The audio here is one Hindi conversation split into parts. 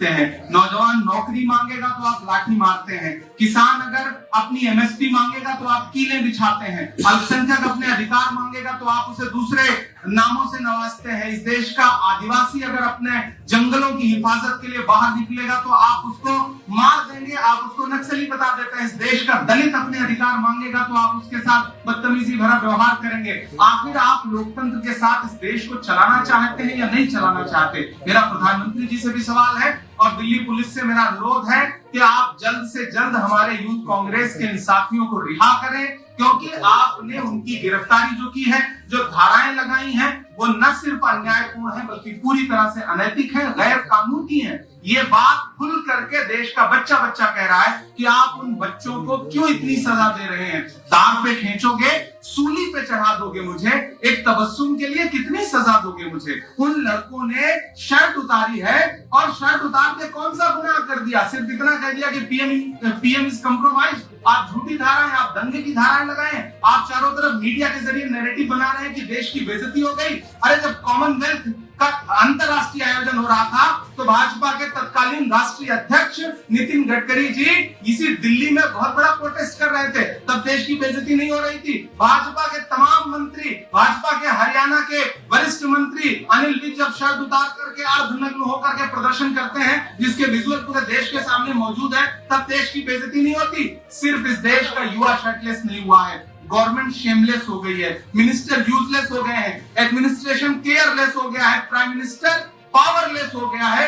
सकते हैं। नौजवान नौकरी मांगेगा तो आप लाठी मारते हैं, किसान अगर अपनी एमएसपी मांगेगा तो आप कीलें बिछाते हैं, अल्पसंख्यक अपने अधिकार मांगेगा तो आप उसे दूसरे नामों से नवाजते हैं। इस देश का आदिवासी अगर अपने जंगलों की हिफाजत के लिए बाहर निकलेगा तो आप उसको मार देंगे, आप उसको नक्सली बता देते हैं। इस देश का दलित अपने अधिकार मांगेगा तो आप उसके साथ बदतमीजी भरा व्यवहार करेंगे। आखिर आप लोकतंत्र के साथ इस देश को चलाना चाहते हैं या नहीं चलाना चाहते? मेरा प्रधानमंत्री जी से भी सवाल है और दिल्ली पुलिस से मेरा अनुरोध है कि आप जल्द से जल्द हमारे यूथ कांग्रेस के इन साथियों को रिहा करें, क्योंकि आपने उनकी गिरफ्तारी जो की है, जो धाराएं लगाई हैं, वो न सिर्फ अन्यायपूर्ण है बल्कि पूरी तरह से अनैतिक है, गैर कानूनी है। ये बात खुल करके देश का बच्चा बच्चा कह रहा है कि आप उन बच्चों को क्यों इतनी सजा दे रहे हैं? दांव पे खींचोगे, सूली पे चढ़ा दोगे मुझे, एक तबस्सुम के लिए कितनी सजा दोगे मुझे? उन लड़कों ने शर्ट उतारी है और शर्ट उतार के कौन सा गुनाह कर दिया? सिर्फ इतना कह दिया कि पीएम इज कॉम्प्रोमाइज। आप झूठी धाराएं, आप दंगे की धाराएं लगाएं, आप चारों तरफ मीडिया के जरिए नैरेटिव बना रहे हैं कि देश की बेइज्जती हो गई। अरे जब कॉमनवेल्थ का अंतरराष्ट्रीय आयोजन हो रहा था तो भाजपा के तत्कालीन राष्ट्रीय अध्यक्ष नितिन गडकरी जी इसी दिल्ली में बहुत बड़ा प्रोटेस्ट कर रहे थे, तब देश की बेइज्जती नहीं हो रही थी। भाजपा के तमाम मंत्री, भाजपा के हरियाणा के वरिष्ठ मंत्री अनिल विज जब शर्ट उतार करके अर्धनग्न होकर के प्रदर्शन करते हैं, जिसके विजुअल पूरे देश के सामने मौजूद है, तब देश की बेइज्जती नहीं होती। सिर्फ इस देश का युवा शर्टलेस नहीं हुआ है, गवर्नमेंट शेमलेस हो गई है, मिनिस्टर यूजलेस हो गए हैं, एडमिनिस्ट्रेशन केयरलेस हो गया है, प्राइम मिनिस्टर पावरलेस हो गया है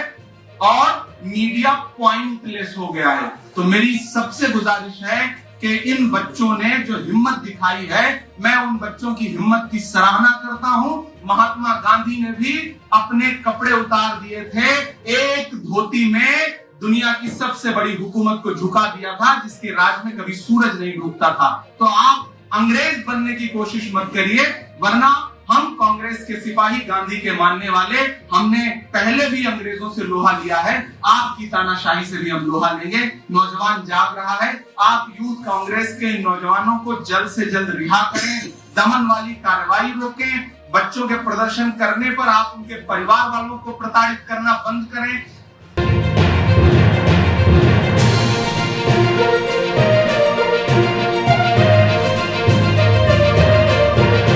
और मीडिया पॉइंटलेस हो गया है। तो मेरी सबसे गुजारिश है कि इन बच्चों ने जो हिम्मत दिखाई है, मैं उन बच्चों की हिम्मत की सराहना करता हूं। महात्मा गांधी ने भी अपने कपड़े उतार दिए थे, एक धोती में दुनिया की सबसे बड़ी हुकूमत को झुका दिया था, जिसके राज में कभी सूरज नहीं डूबता था। तो आप अंग्रेज बनने की कोशिश मत करिए, वरना हम कांग्रेस के सिपाही, गांधी के मानने वाले, हमने पहले भी अंग्रेजों से लोहा लिया है, आपकी तानाशाही से भी हम लोहा लेंगे। नौजवान जाग रहा है, आप यूथ कांग्रेस के नौजवानों को जल्द से जल्द रिहा करें, दमन वाली कार्रवाई रोकें, बच्चों के प्रदर्शन करने पर आप उनके परिवार वालों को प्रताड़ित करना बंद करें।